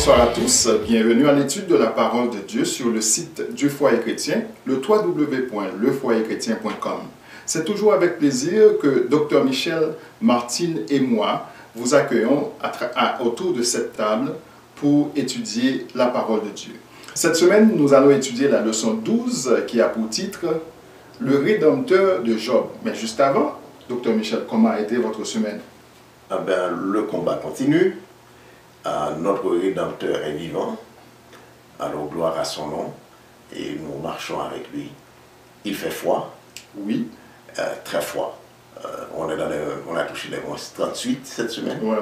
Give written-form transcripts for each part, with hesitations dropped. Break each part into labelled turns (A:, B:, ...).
A: Bonsoir à tous, bienvenue à l'étude de la parole de Dieu sur le site du Foyer Chrétien, le www.lefoyerchrétien.com. C'est toujours avec plaisir que Dr Michel, Martine et moi vous accueillons autour de cette table pour étudier la parole de Dieu. Cette semaine, nous allons étudier la leçon 12 qui a pour titre « Le Rédempteur de Job ». Mais juste avant, Dr Michel, comment a été votre semaine?
B: Le combat continue. Notre Rédempteur est vivant, alors gloire à son nom, et nous marchons avec lui. Il fait froid,
A: oui,
B: très froid. On a touché les moins 38 cette semaine.
A: Ouais.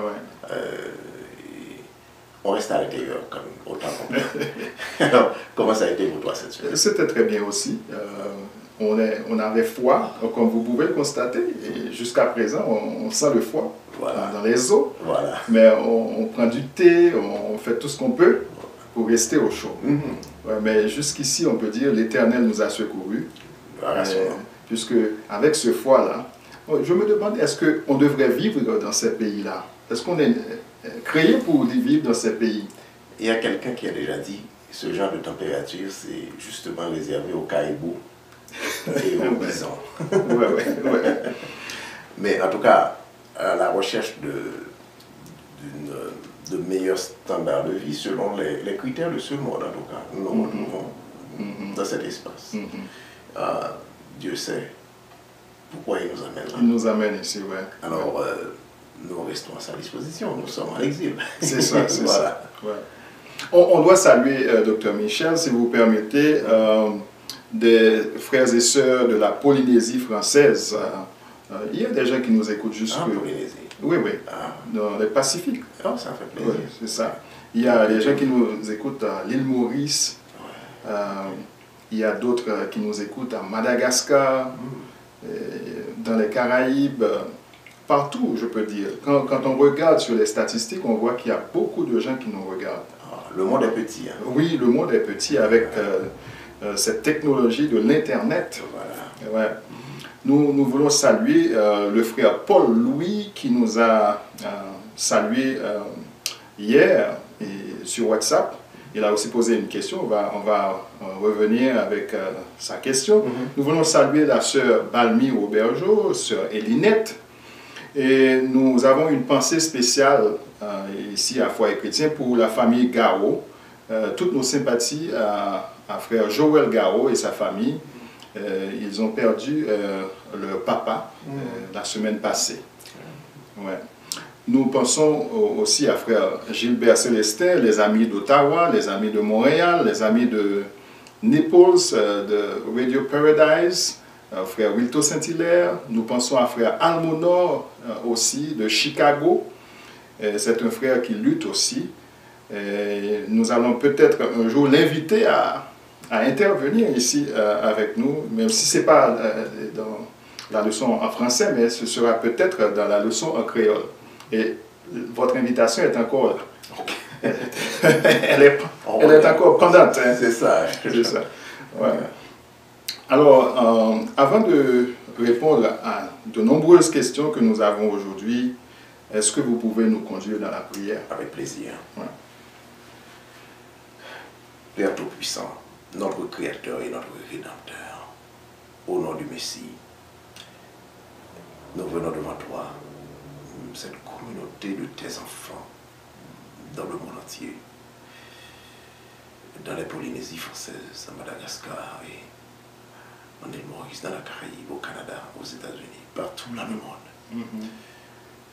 B: On reste à l'intérieur autant qu'on peut. Alors, comment ça a été pour toi cette semaine?
A: C'était très bien aussi. On avait froid, comme vous pouvez le constater, et jusqu'à présent, on sent le froid dans les os.
B: Voilà.
A: Mais on prend du thé, on fait tout ce qu'on peut pour rester au chaud. Ouais, mais jusqu'ici, on peut dire l'Éternel nous a secourus. Puisque avec ce froid-là, je me demande, est-ce qu'on devrait vivre dans ces pays-là? Est-ce qu'on est créé pour vivre dans ces pays?
B: Il y a quelqu'un qui a déjà dit, ce genre de température, c'est justement réservé aux caribous et aux bisons.
A: Ouais.
B: Mais en tout cas, à la recherche de meilleurs standards de vie selon les critères de ce monde, en tout cas, nous nous retrouvons dans cet espace. Dieu sait pourquoi il nous amène là.
A: Il nous amène ici, ouais.
B: Alors, nous restons à sa disposition, nous sommes en exil.
A: C'est ça, c'est
B: voilà.
A: ça. Ouais. On doit saluer Dr Michel, si vous permettez, des frères et sœurs de la Polynésie française. Il y a des gens qui nous écoutent jusque...
B: Polynésie.
A: Oui. Dans le Pacifique.
B: Oh, ça fait plaisir.
A: Oui, c'est ça. Il y a des gens qui nous écoutent à l'île Maurice. Il y a d'autres qui nous écoutent à Madagascar, dans les Caraïbes, partout, je peux dire. Quand on regarde sur les statistiques, on voit qu'il y a beaucoup de gens qui nous regardent.
B: Le monde est petit. Hein.
A: Oui, le monde est petit avec cette technologie de l'Internet.
B: Voilà.
A: Ouais. Nous voulons saluer le frère Paul Louis qui nous a salué hier sur WhatsApp. Il a aussi posé une question, on va revenir avec sa question. Nous voulons saluer la sœur Balmy Aubergeau, sœur Elinette. Et nous avons une pensée spéciale ici à Foyer Chrétien pour la famille Gao. Toutes nos sympathies à frère Joël Gao et sa famille. Ils ont perdu leur papa la semaine passée. Ouais. Nous pensons aussi à frère Gilbert Célestin, les amis d'Ottawa, les amis de Montréal, les amis de Naples, de Radio Paradise, frère Wilto Saint-Hilaire. Nous pensons à frère Almonor aussi de Chicago. C'est un frère qui lutte aussi. Nous allons peut-être un jour l'inviter à intervenir ici avec nous, même si ce n'est pas dans la leçon en français, mais ce sera peut-être dans la leçon en créole. Et votre invitation est encore là. Elle est encore pendante. Hein.
B: C'est ça.
A: C'est ça. Ouais. Alors, avant de répondre à de nombreuses questions que nous avons aujourd'hui, est-ce que vous pouvez nous conduire dans la prière?
B: Avec plaisir.
A: Ouais.
B: Père Tout-Puissant, notre Créateur et notre Rédempteur, au nom du Messie, nous venons devant toi, cette communauté de tes enfants, dans le monde entier, dans les Polynésies françaises, à Madagascar et en île Maurice, dans la Caraïbe, au Canada, aux États-Unis, partout dans le monde.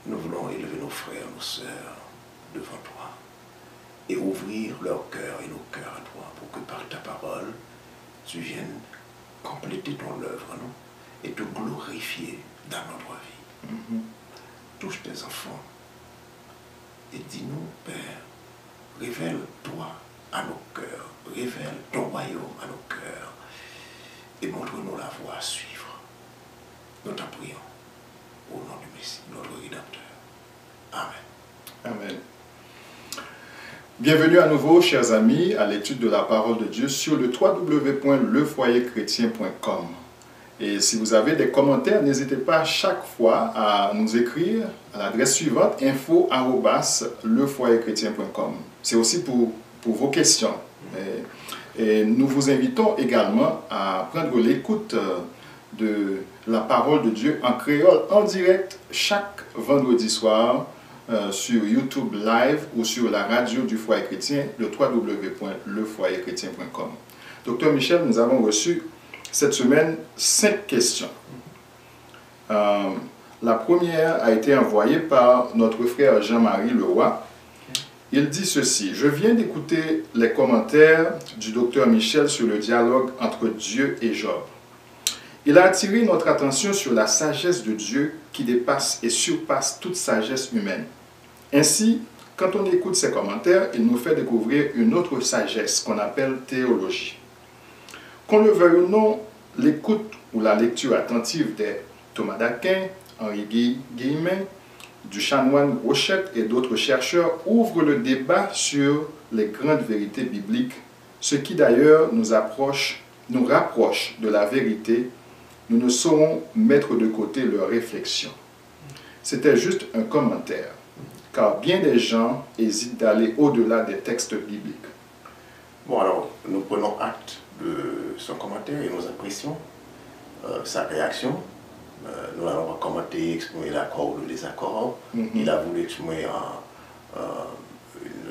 B: Nous voulons élever nos frères, nos sœurs devant toi et ouvrir leur cœur et nos cœurs à toi pour que par ta parole, tu viennes compléter ton œuvre en nous et te glorifier dans notre vie. Touche tes enfants et dis-nous, Père, révèle-toi à nos cœurs, révèle ton royaume à nos cœurs et montre-nous la voie à suivre. Nous t'en prions au nom du Messie, notre Rédempteur. Amen.
A: Amen. Bienvenue à nouveau, chers amis, à l'étude de la parole de Dieu sur le www.lefoyerchrétien.com. Et si vous avez des commentaires, n'hésitez pas chaque fois à nous écrire à l'adresse suivante, info@lefoyerchrétien.com. C'est aussi pour vos questions. Et nous vous invitons également à prendre l'écoute de la parole de Dieu en créole en direct chaque vendredi soir sur YouTube Live ou sur la radio du Foyer Chrétien, le www.lefoyerchrétien.com. Docteur Michel, nous avons reçu cette semaine 5 questions. La première a été envoyée par notre frère Jean-Marie Leroy. Il dit ceci: je viens d'écouter les commentaires du docteur Michel sur le dialogue entre Dieu et Job. Il a attiré notre attention sur la sagesse de Dieu qui dépasse et surpasse toute sagesse humaine. Ainsi, quand on écoute ces commentaires, il nous fait découvrir une autre sagesse qu'on appelle théologie. Qu'on le veuille ou non, l'écoute ou la lecture attentive des Thomas d'Aquin, Henri Guillemin, du chanoine Rochette et d'autres chercheurs ouvre le débat sur les grandes vérités bibliques, ce qui d'ailleurs nous rapproche de la vérité. Nous ne saurons mettre de côté leurs réflexions. C'était juste un commentaire, car bien des gens hésitent d'aller au-delà des textes bibliques.
B: Bon, alors, nous prenons acte de son commentaire et nous apprécions sa réaction. Nous n'allons pas commenter, exprimer l'accord ou le désaccord. Il a voulu exprimer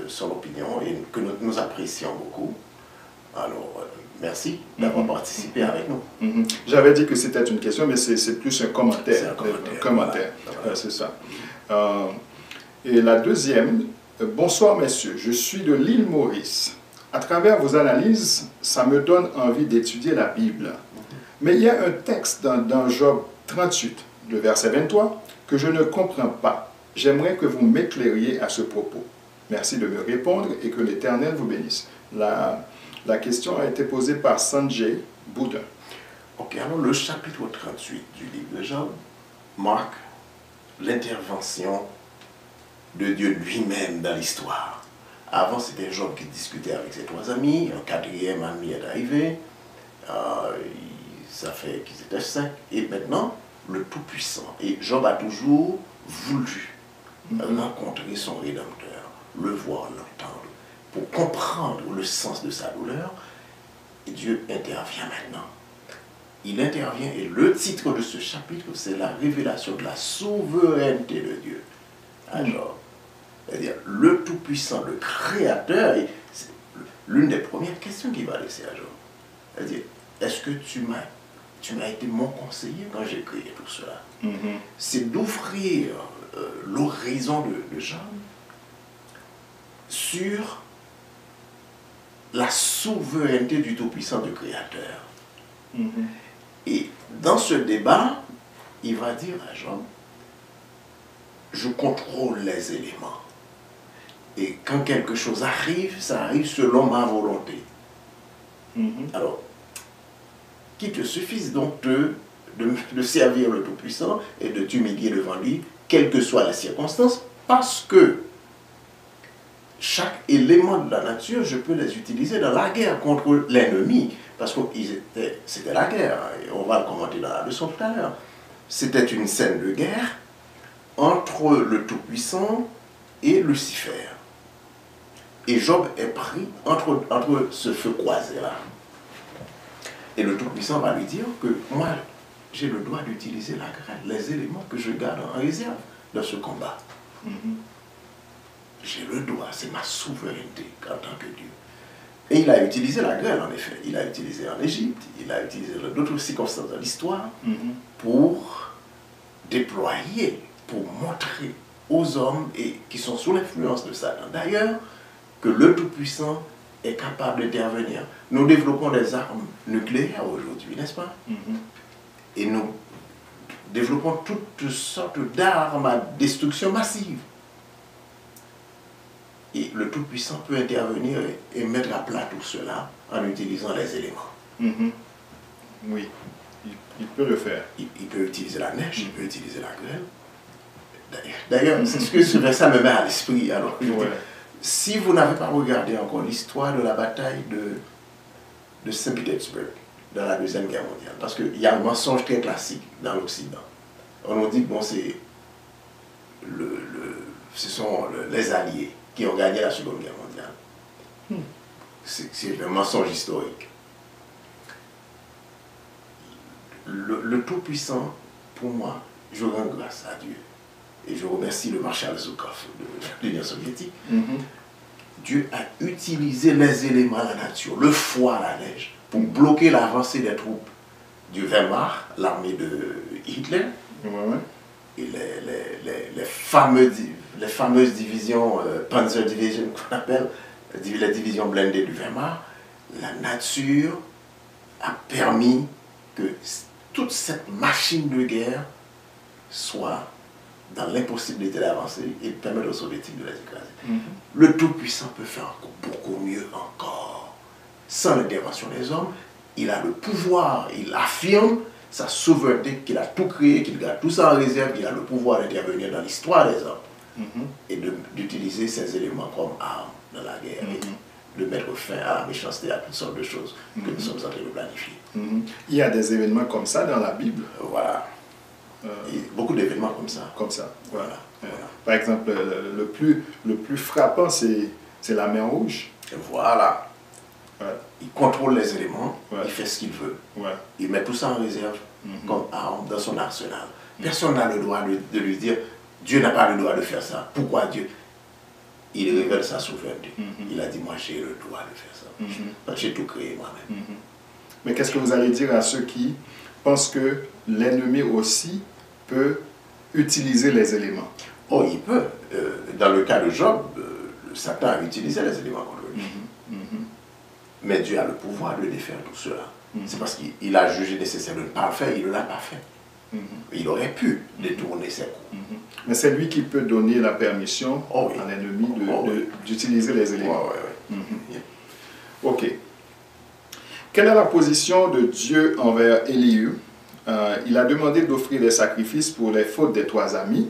B: son opinion et que nous apprécions beaucoup. Alors, merci d'avoir participé avec nous.
A: J'avais dit que c'était une question, mais c'est plus un commentaire.
B: C'est un commentaire.
A: Voilà. C'est ça. Et la deuxième: bonsoir messieurs, je suis de l'île Maurice. À travers vos analyses, ça me donne envie d'étudier la Bible. Mais il y a un texte dans Job 38, le verset 23, que je ne comprends pas. J'aimerais que vous m'éclairiez à ce propos. Merci de me répondre et que l'Éternel vous bénisse. La question a été posée par Sanjay Boudin.
B: Ok, alors le chapitre 38 du livre de Job marque l'intervention de Dieu lui-même dans l'histoire. Avant, c'était Job qui discutait avec ses 3 amis, un 4e ami est arrivé, ça fait qu'ils étaient 5, et maintenant, le Tout-Puissant. Et Job a toujours voulu rencontrer son Rédempteur, le voir, l'entendre, pour comprendre le sens de sa douleur. Et Dieu intervient maintenant. Il intervient, et le titre de ce chapitre, c'est la révélation de la souveraineté de Dieu à Job. C'est-à-dire, le Tout-Puissant, le Créateur, et c'est l'une des premières questions qu'il va laisser à Job. C'est-à-dire, est-ce que tu m'as été mon conseiller quand j'ai créé tout cela? C'est d'ouvrir l'horizon de Job sur la souveraineté du Tout-Puissant, du Créateur. Et dans ce débat, il va dire à Job: je contrôle les éléments. Et quand quelque chose arrive, ça arrive selon ma volonté. Alors, qu'il te suffise donc de servir le Tout-Puissant et de t'humilier devant lui, quelles que soient les circonstances, parce que chaque élément de la nature, je peux les utiliser dans la guerre contre l'ennemi, parce que c'était la guerre, et on va le commenter dans la leçon tout à l'heure. C'était une scène de guerre entre le Tout-Puissant et Lucifer. Et Job est pris entre ce feu croisé-là. Et le Tout-Puissant va lui dire que moi, j'ai le droit d'utiliser la grêle, les éléments que je garde en réserve dans ce combat. J'ai le droit, c'est ma souveraineté en tant que Dieu. Et il a utilisé la grêle, en effet. Il a utilisé en Égypte, il a utilisé dans d'autres circonstances de l'histoire pour déployer, pour montrer aux hommes qui sont sous l'influence de Satan, d'ailleurs, que le Tout-Puissant est capable d'intervenir. Nous développons des armes nucléaires aujourd'hui, n'est-ce pas? Et nous développons toutes sortes d'armes à destruction massive. Et le Tout-Puissant peut intervenir et mettre à plat tout cela en utilisant les éléments.
A: Oui, il peut le faire.
B: Il peut utiliser la neige, il peut utiliser la grêle. D'ailleurs, c'est ce que ça me met à l'esprit. Alors, si vous n'avez pas regardé encore l'histoire de la bataille de Saint-Pétersbourg, dans la Deuxième Guerre mondiale. Parce qu'il y a un mensonge très classique dans l'Occident. On nous dit que bon, ce sont les Alliés qui ont gagné la Seconde Guerre mondiale. C'est un mensonge historique. Le Tout-Puissant, pour moi, je rends grâce à Dieu. Et je remercie le marshal Zhukov de l'Union soviétique. Dieu a utilisé les éléments de la nature, le froid, la neige, pour bloquer l'avancée des troupes du Wehrmacht, l'armée de Hitler, et les fameuses divisions, Panzer Division, qu'on appelle, les divisions blindées du Wehrmacht. La nature a permis que toute cette machine de guerre soit dans l'impossibilité d'avancer et permettre aux soviétiques de les écraser. Le Tout-Puissant peut faire encore beaucoup mieux encore. Sans l'intervention des hommes, il a le pouvoir, il affirme sa souveraineté, qu'il a tout créé, qu'il garde tout ça en réserve, il a le pouvoir d'intervenir dans l'histoire des hommes et d'utiliser ces éléments comme armes dans la guerre et de mettre fin à la méchanceté, à toutes sortes de choses que nous sommes en train de planifier.
A: Il y a des événements comme ça dans la Bible.
B: Voilà. Et beaucoup d'événements comme ça.
A: Comme ça.
B: Voilà.
A: Par exemple, le plus frappant, c'est la mer Rouge.
B: Et voilà. Il contrôle les éléments, il fait ce qu'il veut. Il met tout ça en réserve comme arme dans son arsenal. Personne n'a le droit de lui dire Dieu n'a pas le droit de faire ça. Pourquoi Dieu? Il révèle sa souveraineté. Il a dit moi j'ai le droit de faire ça. Parce que j'ai tout créé moi-même.
A: Mais qu'est-ce que vous allez dire à ceux qui pensent que l'ennemi aussi peut utiliser les éléments?
B: Oh, il peut. Dans le cas de Job, Satan a utilisé les éléments contre lui. Mais Dieu a le pouvoir de défaire tout cela. C'est parce qu'il a jugé nécessaire de ne pas le faire, il ne l'a pas fait. Il aurait pu détourner ses coups.
A: Mais c'est lui qui peut donner la permission à l'ennemi d'utiliser les éléments. Ok. Quelle est la position de Dieu envers Élihu? Il a demandé d'offrir des sacrifices pour les fautes des 3 amis,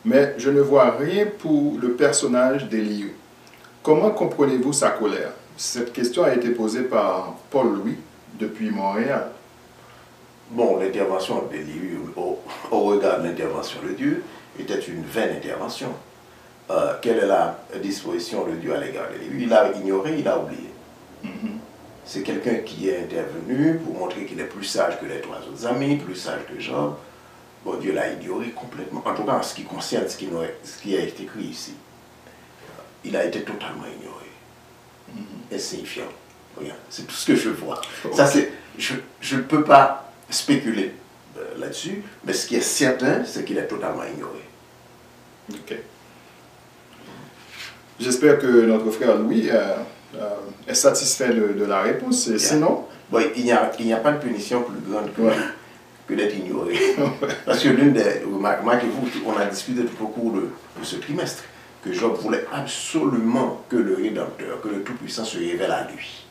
A: mais je ne vois rien pour le personnage d'Élihu. Comment comprenez-vous sa colère? Cette question a été posée par Paul Louis depuis Montréal.
B: Bon, l'intervention d'Élihu, au regard de l'intervention de Dieu, était une vaine intervention. Quelle est la disposition de Dieu à l'égard d'Élihu? Il a ignoré, il a oublié. C'est quelqu'un qui est intervenu pour montrer qu'il est plus sage que les 3 autres amis, plus sage que Job. Bon, Dieu l'a ignoré complètement. En tout cas, en ce qui concerne ce qui a été écrit ici. Il a été totalement ignoré. Insignifiant. Regarde, c'est tout ce que je vois. Ça, je ne peux pas spéculer là-dessus, mais ce qui est certain, c'est qu'il est totalement ignoré.
A: Ok. J'espère que notre frère Louis est satisfait de la réponse. Et sinon...
B: Bon, il n'y a pas de punition plus grande que d'être ignoré. Parce que l'une des... Remarquez-vous, on a discuté tout au cours de ce trimestre que Job voulait absolument que le Rédempteur, que le Tout-Puissant se révèle à lui.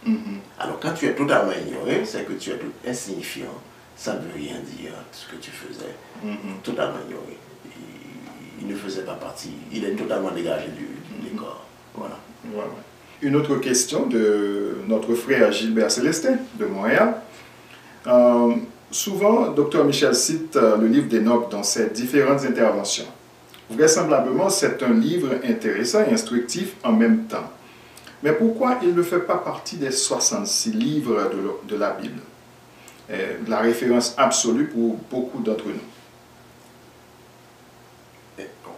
B: Alors quand tu es totalement ignoré, c'est que tu es tout insignifiant. Ça ne veut rien dire ce que tu faisais. Totalement ignoré. Il ne faisait pas partie. Il est totalement dégagé du décor. Voilà.
A: Une autre question de notre frère Gilbert Célestin de Montréal. Souvent, Dr Michel cite le livre d'Enoch dans ses différentes interventions. Vraisemblablement, c'est un livre intéressant et instructif en même temps. Mais pourquoi il ne fait pas partie des 66 livres de la Bible? La référence absolue pour beaucoup d'entre nous.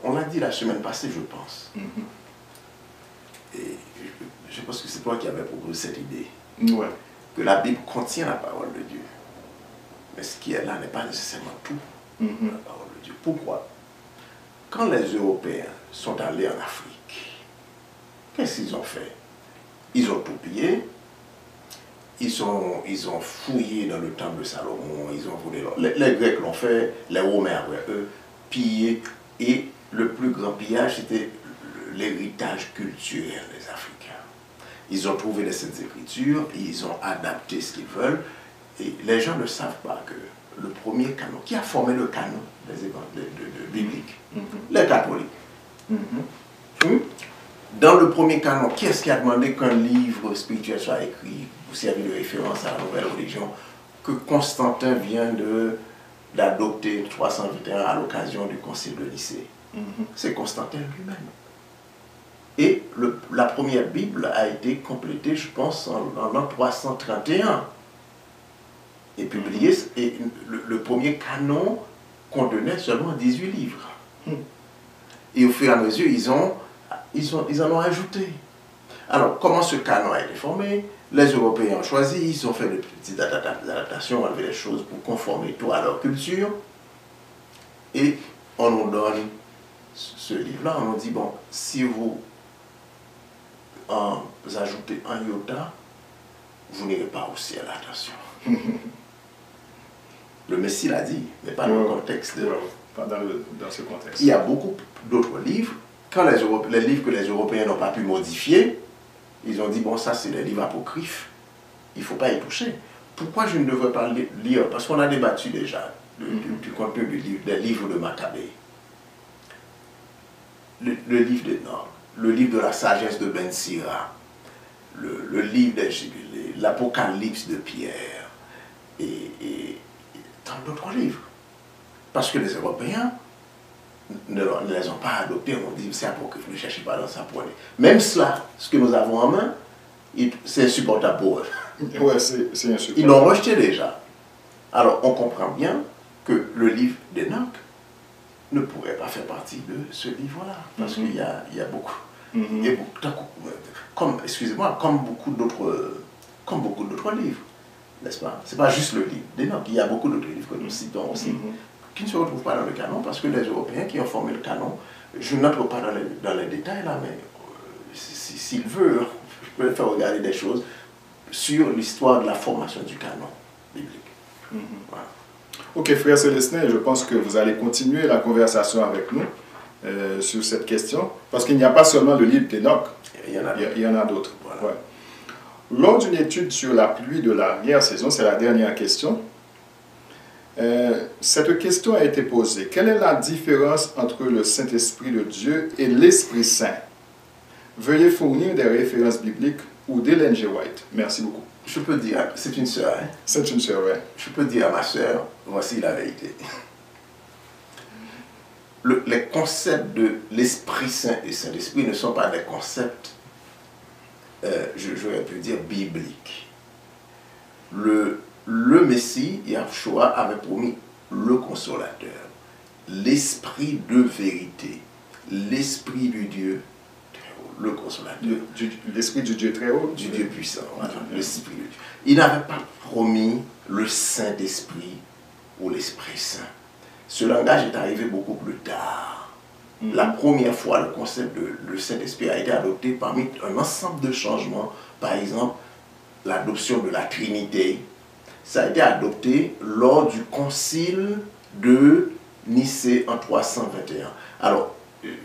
B: On l'a dit la semaine passée, je pense. Et je pense que c'est toi qui avais proposé cette idée. Que la Bible contient la parole de Dieu. Mais ce qui est là n'est pas nécessairement tout la parole de Dieu. Pourquoi? Quand les Européens sont allés en Afrique, qu'est-ce qu'ils ont fait? Ils ont tout pillé, ils ont fouillé dans le temple de Salomon, ils ont volé l'or. Les Grecs l'ont fait, les Romains après eux, pillé. Et le plus grand pillage, c'était l'héritage culturel des Africains. Ils ont trouvé des Saintes Écritures, ils ont adapté ce qu'ils veulent. Et les gens ne savent pas que le premier canon, qui a formé le canon des évangiles bibliques? Les catholiques. dans le premier canon, qui est-ce qui a demandé qu'un livre spirituel soit écrit pour servir de référence à la nouvelle religion que Constantin vient d'adopter 321 à l'occasion du concile de Nicée? C'est Constantin lui-même. Et la première Bible a été complétée, je pense, en l'an 331. Et publiée, et le premier canon contenait seulement 18 livres. Et au fur et à mesure, ils en ont ajouté. Alors, comment ce canon a été formé? Les Européens ont choisi, ils ont fait des petites adaptations, enlevé les choses pour conformer tout à leur culture. Et on nous donne ce livre-là, on nous dit, bon, si vous ajoutez un iota, vous n'irez pas au ciel, attention. Le Messie l'a dit, mais pas dans le contexte.
A: Pas dans ce contexte.
B: Il y a beaucoup d'autres livres. Quand les livres que les Européens n'ont pas pu modifier, ils ont dit, bon, ça c'est les livres apocryphes, il ne faut pas y toucher. Pourquoi je ne devrais pas lire? Parce qu'on a débattu déjà du contenu des livres de Maccabée. Le livre des Normes, le livre de la sagesse de Ben Sira, le livre des Jubilés, l'Apocalypse de Pierre et tant d'autres livres. Parce que les Européens ne les ont pas adoptés, on dit c'est apocryphe, ne cherchez pas dans ça pour aller. Même cela, ce que nous avons en main, c'est insupportable pour eux.
A: Ouais, c'est insupportable.
B: Ils l'ont rejeté déjà. Alors on comprend bien que le livre d'Enoch ne pourrait pas faire partie de ce livre-là. Parce qu'il y a beaucoup. Il y a beaucoup excusez-moi, comme beaucoup d'autres livres. N'est-ce pas? Ce n'est pas juste le livre d'Enoch. Il y a beaucoup d'autres livres que nous citons aussi, qui ne se retrouvent pas dans le canon, parce que les Européens qui ont formé le canon, je n'entre pas dans les détails là, mais s'il veut, je peux faire regarder des choses sur l'histoire de la formation du canon biblique. Voilà.
A: Ok, frère Célestin, je pense que vous allez continuer la conversation avec nous sur cette question, parce qu'il n'y a pas seulement le livre d'Enoch, il y en a d'autres. Voilà. Ouais. Lors d'une étude sur la pluie de l'arrière-saison, c'est la dernière question, cette question a été posée. Quelle est la différence entre le Saint-Esprit de Dieu et l'Esprit Saint? Veuillez fournir des références bibliques ou d'Ellen G. White. Merci beaucoup.
B: Je peux dire, c'est une sœur. Hein?
A: C'est une sœur, oui.
B: Je peux dire à ma sœur, voici la vérité. Les concepts de l'Esprit Saint et Saint-Esprit ne sont pas des concepts, j'aurais pu dire, bibliques. Le Messie, Yahshua, avait promis le Consolateur, l'Esprit de vérité, l'Esprit du Dieu, le Consolateur.
A: L'Esprit du Dieu très haut.
B: Du Dieu puissant, voilà, l'Esprit de Dieu. Il n'avait pas promis le Saint-Esprit ou l'Esprit Saint. Ce langage est arrivé beaucoup plus tard. La première fois, le concept de Saint-Esprit a été adopté parmi un ensemble de changements. Par exemple, l'adoption de la Trinité. Ça a été adopté lors du concile de Nicée en 321. Alors,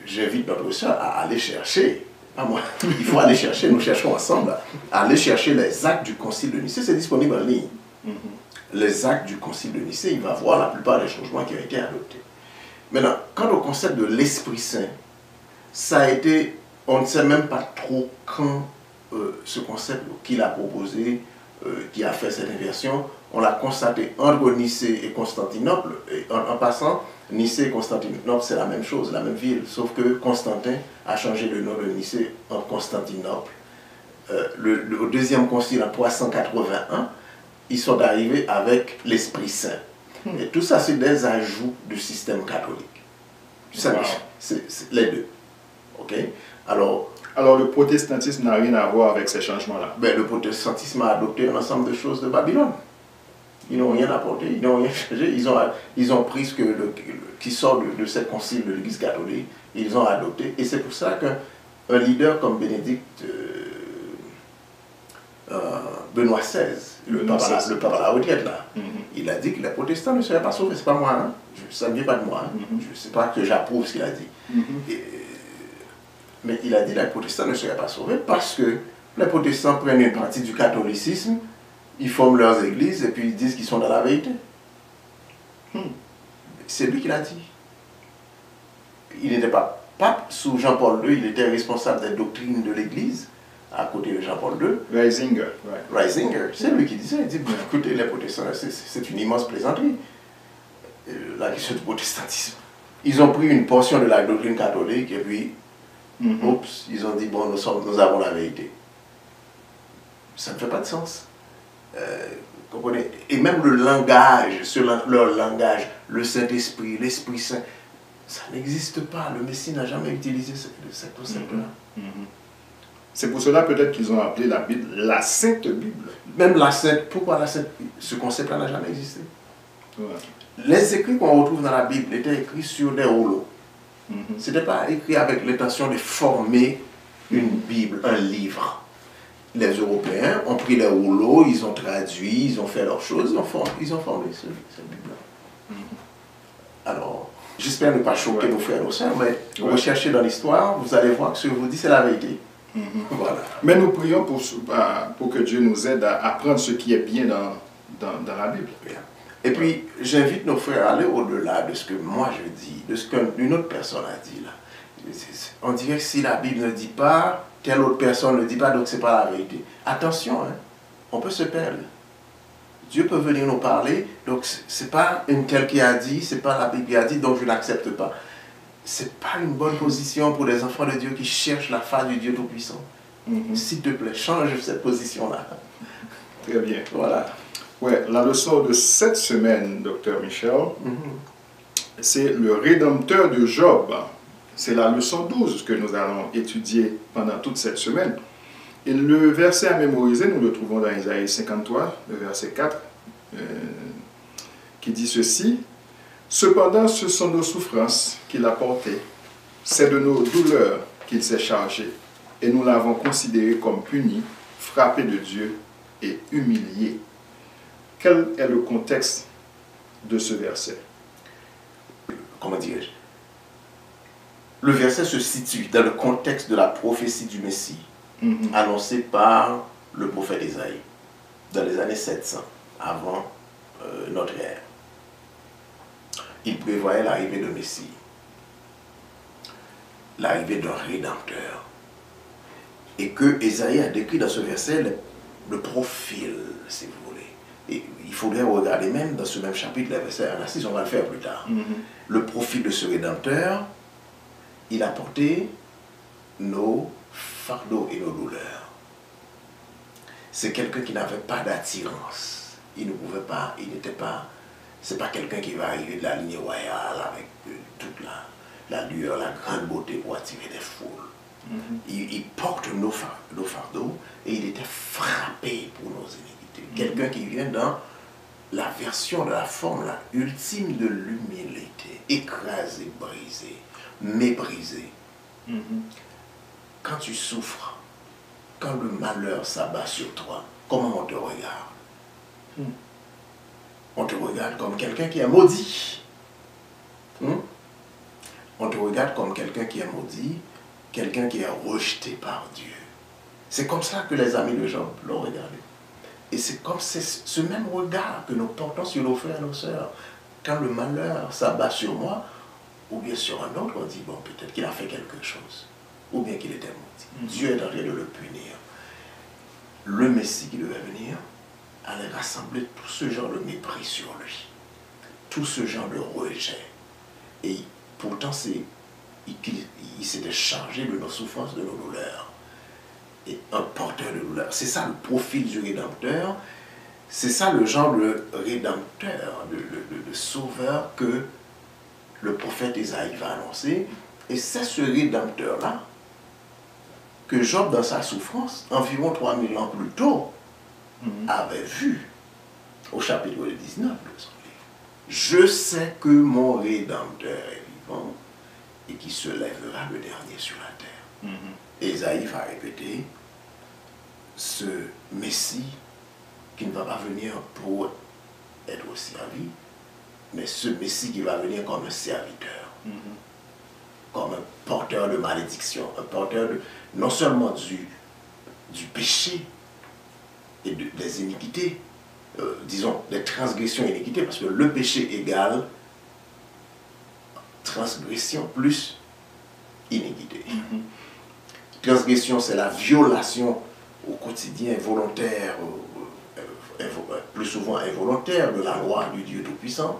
B: j'invite notre sœur à aller chercher, pas moi, il faut aller chercher, nous cherchons ensemble, à aller chercher les actes du concile de Nicée, c'est disponible en ligne. Les actes du concile de Nicée, il va voir la plupart des changements qui ont été adoptés. Maintenant, quant au concept de l'Esprit Saint, ça a été, on ne sait même pas trop quand ce concept qu'il a proposé, qui a fait cette inversion, on l'a constaté entre Nicée et Constantinople. Et en passant, Nicée et Constantinople, c'est la même chose, la même ville, sauf que Constantin a changé le nom de Nicée en Constantinople. Au deuxième concile en 381, ils sont arrivés avec l'Esprit Saint. Et tout ça, c'est des ajouts du système catholique. Ça, c'est les deux. Ok?
A: Alors, le protestantisme n'a rien à voir avec ces changements-là.
B: Ben, le protestantisme a adopté un ensemble de choses de Babylone. Ils n'ont rien apporté, ils n'ont rien changé. Ils ont pris ce qui sort de cette concile de l'Église catholique, ils ont adopté. Et c'est pour ça qu'un leader comme Benoît XVI, le pape à la retraite, là, il a dit que les protestants ne seraient pas sauvés. C'est pas moi, hein? Ça ne vient pas de moi. Hein? Je ne sais pas que j'approuve ce qu'il a dit. Mais il a dit que les protestants ne seraient pas sauvés parce que les protestants prennent une partie du catholicisme, ils forment leurs églises et puis ils disent qu'ils sont dans la vérité. C'est lui qui l'a dit. Il n'était pas pape, sous Jean-Paul II, il était responsable des doctrines de l'Église, à côté de Jean-Paul II.
A: Reisinger,
B: Reisinger, c'est lui qui disait, il dit, écoutez, les protestants, c'est une immense plaisanterie. La question du protestantisme. Ils ont pris une portion de la doctrine catholique et puis, oups, ils ont dit, bon, nous avons la vérité. Ça ne fait pas de sens. Comprenez? Et même le langage, leur langage, le Saint-Esprit, l'Esprit Saint, ça n'existe pas. Le Messie n'a jamais utilisé cette concept-là.
A: C'est pour cela peut-être qu'ils ont appelé la Bible la Sainte Bible.
B: Même la Sainte, pourquoi la Sainte? Ce concept-là n'a jamais existé.
A: Ouais.
B: Les écrits qu'on retrouve dans la Bible étaient écrits sur des rouleaux. Ce n'était pas écrit avec l'intention de former une Bible, un livre. Les Européens ont pris les rouleaux, ils ont traduit, ils ont fait leurs choses, ils ont formé cette Bible-là. Alors, j'espère ne pas choquer nos frères et nos sœurs, mais recherchez dans l'histoire, vous allez voir que ce que je vous dis, c'est la vérité. Voilà.
A: Mais nous prions pour que Dieu nous aide à apprendre ce qui est bien dans la Bible.
B: Et puis, j'invite nos frères à aller au-delà de ce que moi je dis, de ce qu'une autre personne a dit là. On dirait que si la Bible ne dit pas, telle autre personne ne dit pas, donc ce n'est pas la vérité. Attention, hein, on peut se perdre. Dieu peut venir nous parler, donc ce n'est pas une telle qui a dit, ce n'est pas la Bible qui a dit, donc je n'accepte pas. Ce n'est pas une bonne position pour les enfants de Dieu qui cherchent la face du Dieu Tout-Puissant. S'il te plaît, change cette position-là.
A: Très bien.
B: Voilà.
A: Ouais, la leçon de cette semaine, Dr Michel, c'est le Rédempteur de Job. C'est la leçon 12 que nous allons étudier pendant toute cette semaine. Et le verset à mémoriser, nous le trouvons dans Isaïe 53, le verset 4, qui dit ceci: « Cependant, ce sont nos souffrances qu'il a portées, c'est de nos douleurs qu'il s'est chargé, et nous l'avons considéré comme puni, frappé de Dieu et humilié. » Quel est le contexte de ce verset?
B: Comment dirais-je? Le verset se situe dans le contexte de la prophétie du Messie, annoncée par le prophète Isaïe, dans les années 700, avant notre ère. Il prévoyait l'arrivée de Messie, l'arrivée d'un Rédempteur. Et que Isaïe a décrit dans ce verset le profil, si vous voulez. Et il faudrait regarder même dans ce même chapitre, les versets 1 à 6, on va le faire plus tard. Le profil de ce Rédempteur, il a porté nos fardeaux et nos douleurs. C'est quelqu'un qui n'avait pas d'attirance. Il ne pouvait pas, il n'était pas, c'est pas quelqu'un qui va arriver de la ligne royale avec toute la lueur, la grande beauté pour attirer des foules. Il porte nos fardeaux et il était frappé pour nos iniquités. Quelqu'un qui vient dans la version de la forme la ultime de l'humilité, écrasé, brisé, méprisé. Quand tu souffres, quand le malheur s'abat sur toi, comment on te regarde? On te regarde comme quelqu'un qui est maudit. On te regarde comme quelqu'un qui est maudit, quelqu'un qui est rejeté par Dieu. C'est comme ça que les amis de Job l'ont regardé. Et c'est comme ce même regard que nous portons sur nos frères et nos sœurs. Quand le malheur s'abat sur moi, ou bien sur un autre, on dit, bon, peut-être qu'il a fait quelque chose. Ou bien qu'il était maudit. Dieu est en train de le punir. Le Messie qui devait venir allait rassembler tout ce genre de mépris sur lui. Tout ce genre de rejet. Et pourtant, il s'était chargé de nos souffrances, de nos douleurs. Et un porteur de douleur. C'est ça le profil du Rédempteur. C'est ça le genre de Rédempteur, de sauveur que le prophète Isaïe va annoncer. Et c'est ce Rédempteur-là que Job, dans sa souffrance, environ 3000 ans plus tôt, avait vu au chapitre 19 de son livre. Je sais que mon Rédempteur est vivant et qui se lèvera le dernier sur la terre. Isaïe va répéter ce Messie qui ne va pas venir pour être servi, mais ce Messie qui va venir comme un serviteur, comme un porteur de malédiction, un porteur non seulement du péché et des iniquités, disons des transgressions et iniquités, parce que le péché égale transgression plus iniquité. Transgression, c'est la violation au quotidien volontaire, plus souvent involontaire de la loi du Dieu Tout-Puissant.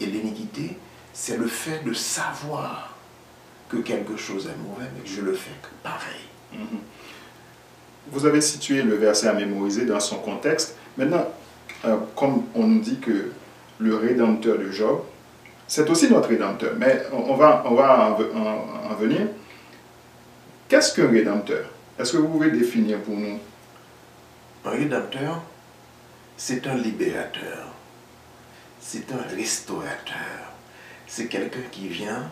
B: Et l'iniquité, c'est le fait de savoir que quelque chose est mauvais, mais que je le fais pareil.
A: Vous avez situé le verset à mémoriser dans son contexte. Maintenant, comme on nous dit que le Rédempteur de Job, c'est aussi notre Rédempteur, mais on va en venir. Qu'est-ce qu'un Rédempteur? Est-ce que vous pouvez définir pour nous?
B: Un Rédempteur, c'est un libérateur, c'est un restaurateur, c'est quelqu'un qui vient,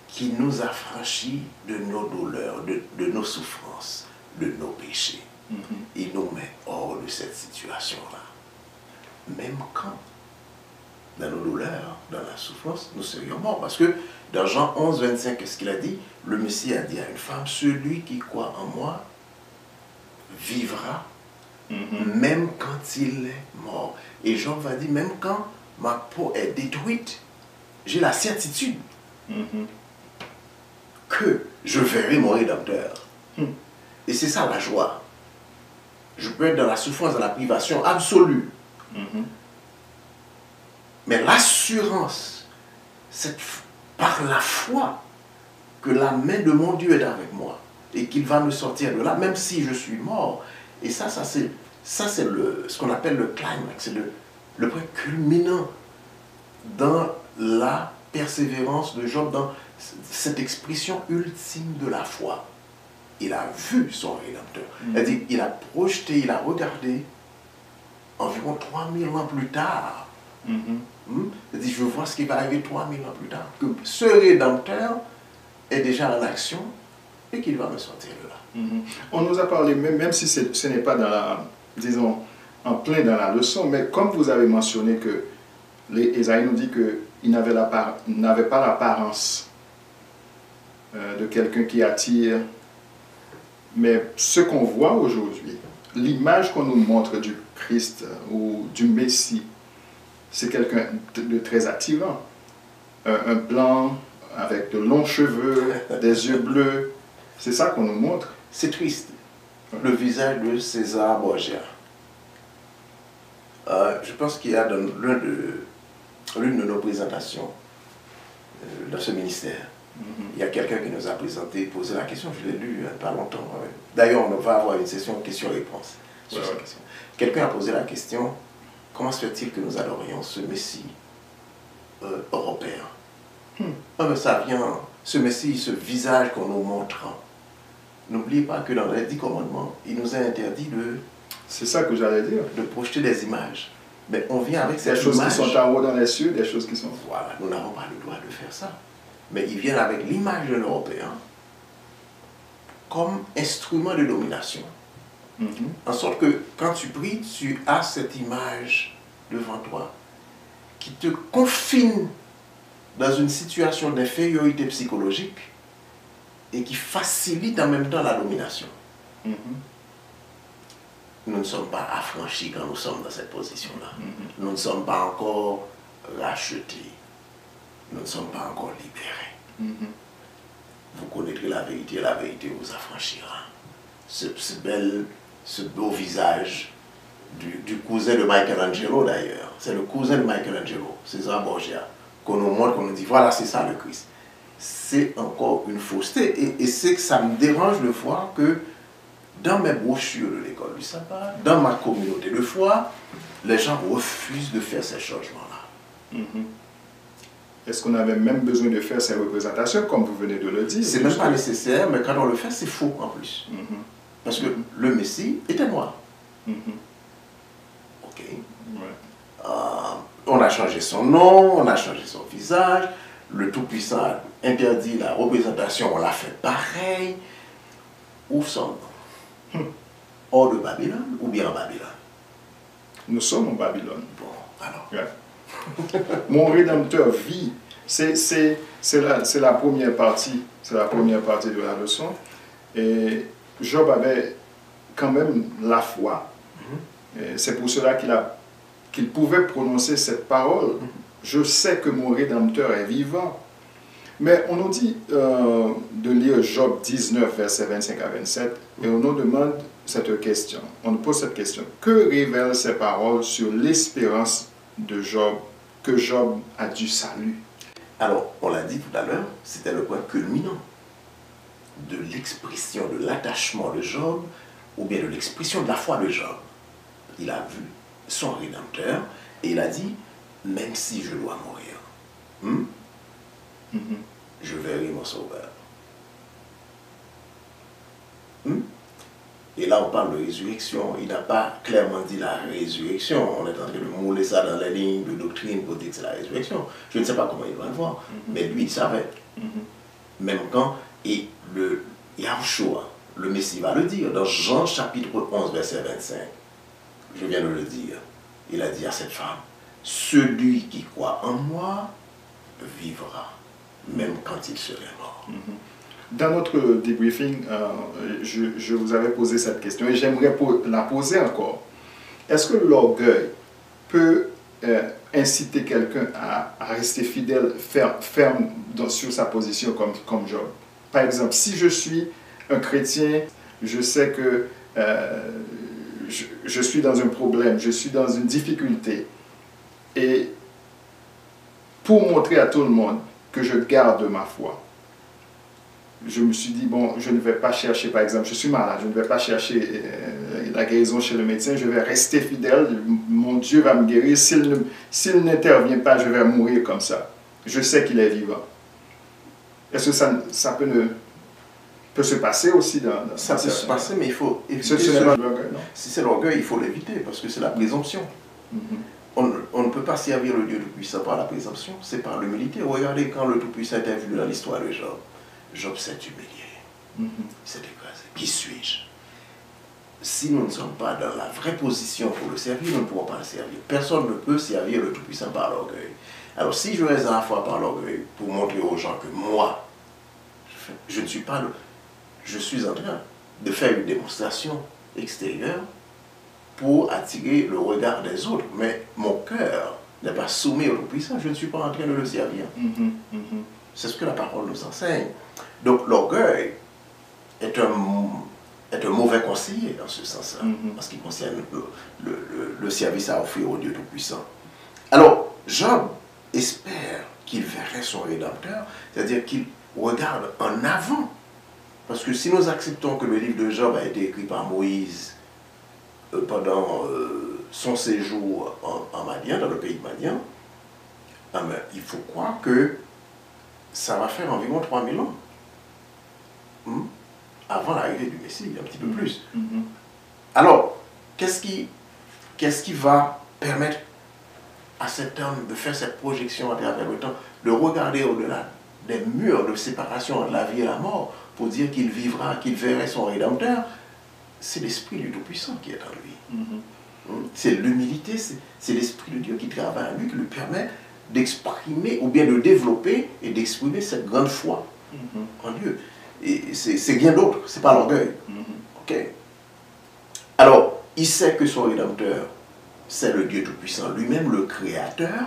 B: qui nous affranchit de nos douleurs, de nos souffrances, de nos péchés. Il nous met hors de cette situation-là. Même quand, dans nos douleurs, dans la souffrance, nous serions morts. Parce que dans Jean 11, 25, qu'est-ce qu'il a dit? Le Messie a dit à une femme, celui qui croit en moi vivra, même quand il est mort. Et Jean va dire, même quand ma peau est détruite, j'ai la certitude que je verrai mon Rédempteur. Et c'est ça la joie. Je peux être dans la souffrance, dans la privation absolue. Mais l'assurance, c'est par la foi que la main de mon Dieu est avec moi et qu'il va me sortir de là, même si je suis mort. Et ça c'est ce qu'on appelle le climax, c'est le point culminant dans la persévérance de Job, dans cette expression ultime de la foi. Il a vu son Rédempteur. C'est-à-dire, il a projeté, il a regardé environ 3000 ans plus tard. C'est-à-dire, je vois ce qui va arriver 3000 ans plus tard. Que ce Rédempteur est déjà en action et qu'il va me sortir de là.
A: On nous a parlé, même si ce n'est pas dans la, disons, en plein dans la leçon, mais comme vous avez mentionné que Ésaïe nous dit qu'il n'avait pas l'apparence de quelqu'un qui attire. Mais ce qu'on voit aujourd'hui, l'image qu'on nous montre du Christ ou du Messie, c'est quelqu'un de très attirant. Un blanc avec de longs cheveux, des yeux bleus, c'est ça qu'on nous montre.
B: C'est triste. Le visage de César Borgia. Je pense qu'il y a dans l'une de nos présentations dans ce ministère, il y a quelqu'un qui nous a présenté, posé la question, je l'ai lu il n'y a pas longtemps. D'ailleurs, on va avoir une session questions-réponses sur cette question. Quelqu'un a posé la question, comment se fait-il que nous adorions ce Messie européen? Mais ça vient, ce Messie, ce visage qu'on nous montre. N'oubliez pas que dans les 10 commandements, il nous a interdit de...
A: C'est ça que j'allais dire.
B: De projeter des images. Mais on vient avec cette
A: des choses
B: image,
A: qui sont en haut dans les cieux, des choses qui sont...
B: Voilà, nous n'avons pas le droit de faire ça. Mais ils viennent avec l'image de l'Européen comme instrument de domination. En sorte que quand tu pries, tu as cette image devant toi qui te confine dans une situation d'infériorité psychologique et qui facilite en même temps la domination. Nous ne sommes pas affranchis quand nous sommes dans cette position-là. Nous ne sommes pas encore rachetés. Nous ne sommes pas encore libérés. Vous connaîtrez la vérité vous affranchira. Ce beau visage du cousin de Michelangelo d'ailleurs. C'est le cousin de Michelangelo, César Borgia, qu'on nous montre, qu'on nous dit, voilà, c'est ça le Christ. C'est encore une fausseté. Et c'est que ça me dérange de voir que dans mes brochures de l'école du sabbat, dans ma communauté de foi, les gens refusent de faire ces changements-là.
A: Est-ce qu'on avait même besoin de faire ces représentations, comme vous venez de le dire?
B: C'est même pas nécessaire, mais quand on le fait, c'est faux en plus. Parce que le Messie était noir. Ok. On a changé son nom, on a changé son visage, le Tout-Puissant a interdit la représentation, on l'a fait pareil. Où sommes-nous? Hors de Babylone ou bien en Babylone?
A: Nous sommes en Babylone.
B: Bon, alors.
A: Mon Rédempteur vit. C'est la première partie. C'est la première partie de la leçon. Et Job avait quand même la foi. C'est pour cela qu'il pouvait prononcer cette parole. Je sais que mon Rédempteur est vivant. Mais on nous dit de lire Job 19, versets 25 à 27, et on nous demande cette question. On nous pose cette question. Que révèlent ces paroles sur l'espérance de Job, que Job a du salut?
B: Alors, on l'a dit tout à l'heure, c'était le point culminant de l'expression de l'attachement de Job, ou bien de l'expression de la foi de Job. Il a vu son Rédempteur, et il a dit, même si je dois mourir, je verrai mon Sauveur. Et là, on parle de résurrection. Il n'a pas clairement dit la résurrection. On est en train de mouler ça dans les lignes de doctrine pour dire que c'est la résurrection. Je ne sais pas comment il va le voir, mais lui, il savait. Même quand, et le Yahushua, le Messie va le dire, dans Jean chapitre 11, verset 25, je viens de le dire, il a dit à cette femme, celui qui croit en moi vivra, même quand il serait mort.
A: Dans notre debriefing, je vous avais posé cette question et j'aimerais la poser encore. Est-ce que l'orgueil peut inciter quelqu'un à rester fidèle, ferme sur sa position comme Job? Par exemple, si je suis un chrétien, je sais que je suis dans un problème, je suis dans une difficulté. Et pour montrer à tout le monde que je garde ma foi, je me suis dit, bon, je ne vais pas chercher, par exemple, je suis malade, je ne vais pas chercher la guérison chez le médecin, je vais rester fidèle, mon Dieu va me guérir, s'il n'intervient pas, je vais mourir comme ça. Je sais qu'il est vivant. Est-ce que ça peut se passer aussi dans
B: ça peut se passer, mais il faut éviter. Si c'est l'orgueil, il faut l'éviter, parce que c'est la présomption. On ne peut pas servir le Dieu Tout-Puissant par la présomption, c'est par l'humilité. Regardez quand le Tout-Puissant est venu dans l'histoire de Job. Job s'est humilié, s'est écrasé. Qui suis-je? Si nous ne sommes pas dans la vraie position pour le servir, nous ne pourrons pas le servir. Personne ne peut servir le Tout-Puissant par l'orgueil. Alors si je reste à la fois par l'orgueil pour montrer aux gens que moi, je ne suis pas le... Je suis en train de faire une démonstration extérieure pour attirer le regard des autres. Mais mon cœur n'est pas soumis au Tout-Puissant, je ne suis pas en train de le servir. C'est ce que la parole nous enseigne. Donc l'orgueil est un mauvais conseiller dans ce sens-là, en ce qui concerne le service à offrir au Dieu Tout-Puissant. Alors, Job espère qu'il verrait son Rédempteur, c'est-à-dire qu'il regarde en avant. Parce que si nous acceptons que le livre de Job a été écrit par Moïse pendant son séjour en Madian, dans le pays de Madian, il faut croire que ça va faire environ 3000 ans. Avant l'arrivée du Messie, un petit peu plus. Alors, qu'est-ce qui va permettre à cet homme de faire cette projection à travers le temps, de regarder au-delà des murs de séparation entre la vie et la mort, pour dire qu'il vivra, qu'il verrait son Rédempteur? C'est l'Esprit du Tout-Puissant qui est en lui. C'est l'humilité, c'est l'Esprit de Dieu qui travaille en lui, qui lui permet d'exprimer, ou bien de développer et d'exprimer cette grande foi en Dieu. Et c'est rien d'autre, c'est pas l'orgueil. Ok. Alors, il sait que son Rédempteur, c'est le Dieu Tout-Puissant, lui-même le Créateur,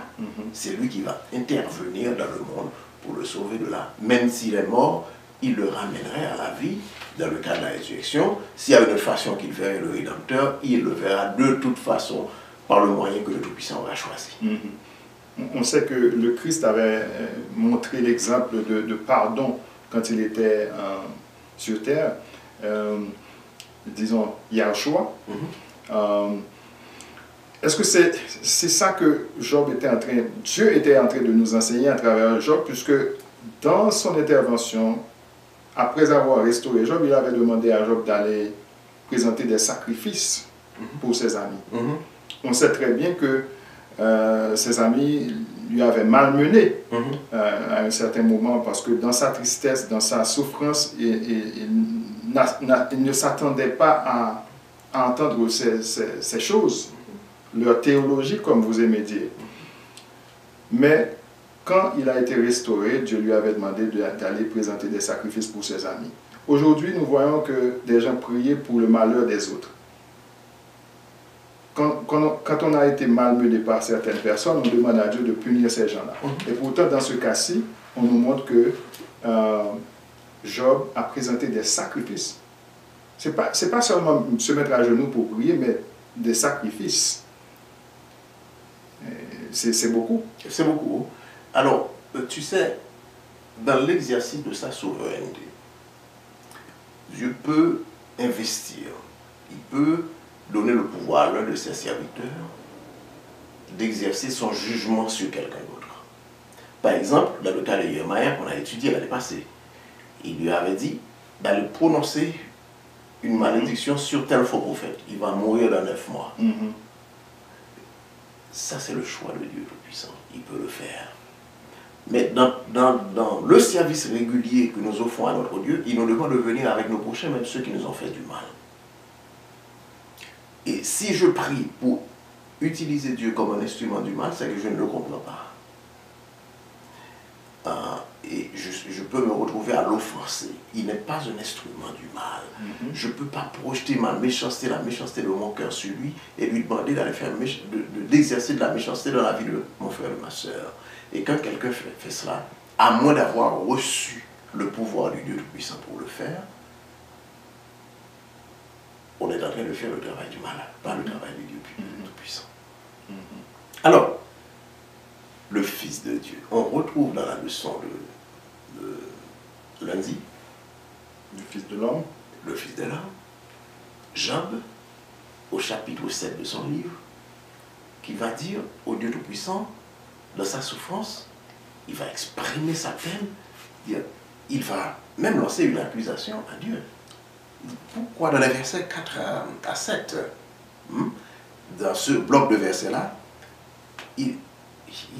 B: c'est lui qui va intervenir dans le monde pour le sauver de là. Même s'il est mort, il le ramènerait à la vie, dans le cas de la résurrection. S'il y a une façon qu'il verrait le Rédempteur, il le verra de toute façon, par le moyen que le Tout-Puissant aura choisi.
A: On sait que le Christ avait montré l'exemple de pardon quand il était sur terre, disons, Yahushua. Est-ce que c'est ça que Dieu était en train de nous enseigner à travers Job, puisque dans son intervention, après avoir restauré Job, il avait demandé à Job d'aller présenter des sacrifices pour ses amis. On sait très bien que ses amis lui avaient malmené à un certain moment, parce que dans sa tristesse, dans sa souffrance, il ne s'attendait pas à entendre ces choses, leur théologie, comme vous aimez dire. Mais quand il a été restauré, Dieu lui avait demandé d'aller présenter des sacrifices pour ses amis. Aujourd'hui, nous voyons que des gens priaient pour le malheur des autres. Quand on a été malmené par certaines personnes, on demande à Dieu de punir ces gens-là. Et pourtant, dans ce cas-ci, on nous montre que Job a présenté des sacrifices. C'est pas seulement se mettre à genoux pour prier, mais des sacrifices. C'est beaucoup.
B: C'est beaucoup. Alors, tu sais, dans l'exercice de sa souveraineté, Dieu peut investir. Il peut donner le pouvoir à l'un de ses serviteurs d'exercer son jugement sur quelqu'un d'autre. Par exemple, dans le cas de Yermaïa qu'on a étudié l'année passée, il lui avait dit d'aller prononcer une malédiction sur tel faux prophète. Il va mourir dans 9 mois. Ça, c'est le choix de Dieu Tout-Puissant. Il peut le faire. Mais dans le service régulier que nous offrons à notre Dieu, il nous demande de venir avec nos prochains, même ceux qui nous ont fait du mal. Et si je prie pour utiliser Dieu comme un instrument du mal, c'est que je ne le comprends pas. Et je peux me retrouver à l'offenser. Il n'est pas un instrument du mal. Je ne peux pas projeter ma méchanceté, la méchanceté de mon cœur sur lui et lui demander d'aller faire d'exercer de la méchanceté dans la vie de mon frère et de ma soeur. Et quand quelqu'un fait cela, à moins d'avoir reçu le pouvoir du Dieu Tout-Puissant pour le faire, on est en train de faire le travail du malade, pas le travail du Dieu Tout-Puissant. Alors, le Fils de Dieu, on retrouve dans la leçon de lundi,
A: Le Fils de l'homme.
B: le Fils de l'homme, Job, au chapitre 7 de son livre, qui va dire au Dieu Tout-Puissant, dans sa souffrance, il va exprimer sa peine, il va même lancer une accusation à Dieu. Pourquoi dans les versets 4 à 7, dans ce bloc de versets-là, il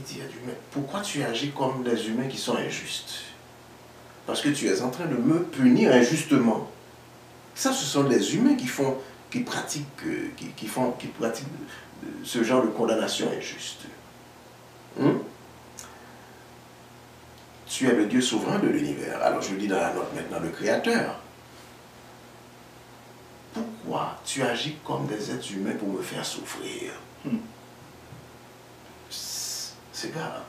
B: dit à Dieu, mais pourquoi tu agis comme des humains qui sont injustes? Parce que tu es en train de me punir injustement. Ça, ce sont les humains qui pratiquent ce genre de condamnation injuste. Tu es le Dieu souverain de l'univers. Alors je dis dans la note maintenant, le Créateur. Pourquoi tu agis comme des êtres humains pour me faire souffrir? C'est grave.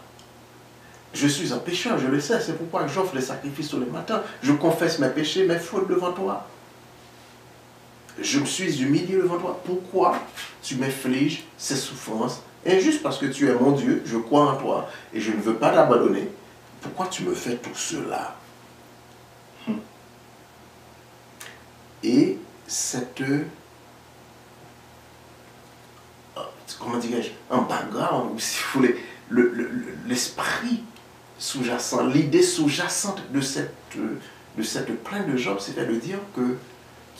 B: Je suis un pécheur, je le sais, c'est pourquoi j'offre les sacrifices tous les matins. Je confesse mes péchés, mes fautes devant toi. Je me suis humilié devant toi. Pourquoi tu m'infliges ces souffrances? Et juste parce que tu es mon Dieu, je crois en toi et je ne veux pas t'abandonner. Pourquoi tu me fais tout cela? Et cette... comment dirais-je? Un background, si vous voulez, l'esprit sous-jacent, l'idée sous-jacente de cette plainte de Job, c'était de dire que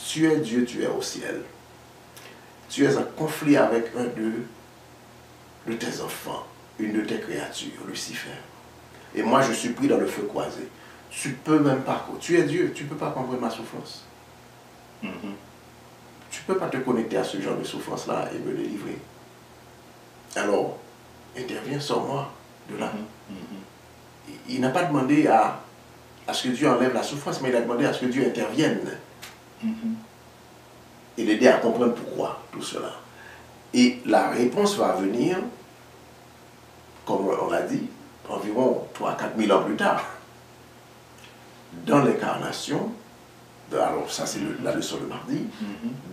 B: tu es Dieu, tu es au ciel. Tu es en conflit avec un de tes enfants, une de tes créatures, Lucifer. Et moi, je suis pris dans le feu croisé. Tu peux même pas, tu es Dieu, tu ne peux pas comprendre ma souffrance. Tu ne peux pas te connecter à ce genre de souffrance-là et me délivrer. Alors, interviens, sors-moi de là. Il n'a pas demandé à ce que Dieu enlève la souffrance, mais il a demandé à ce que Dieu intervienne. Et l'aider à comprendre pourquoi tout cela. Et la réponse va venir, comme on l'a dit, environ 3-4 000 ans plus tard, dans l'incarnation, alors ça c'est la leçon de mardi,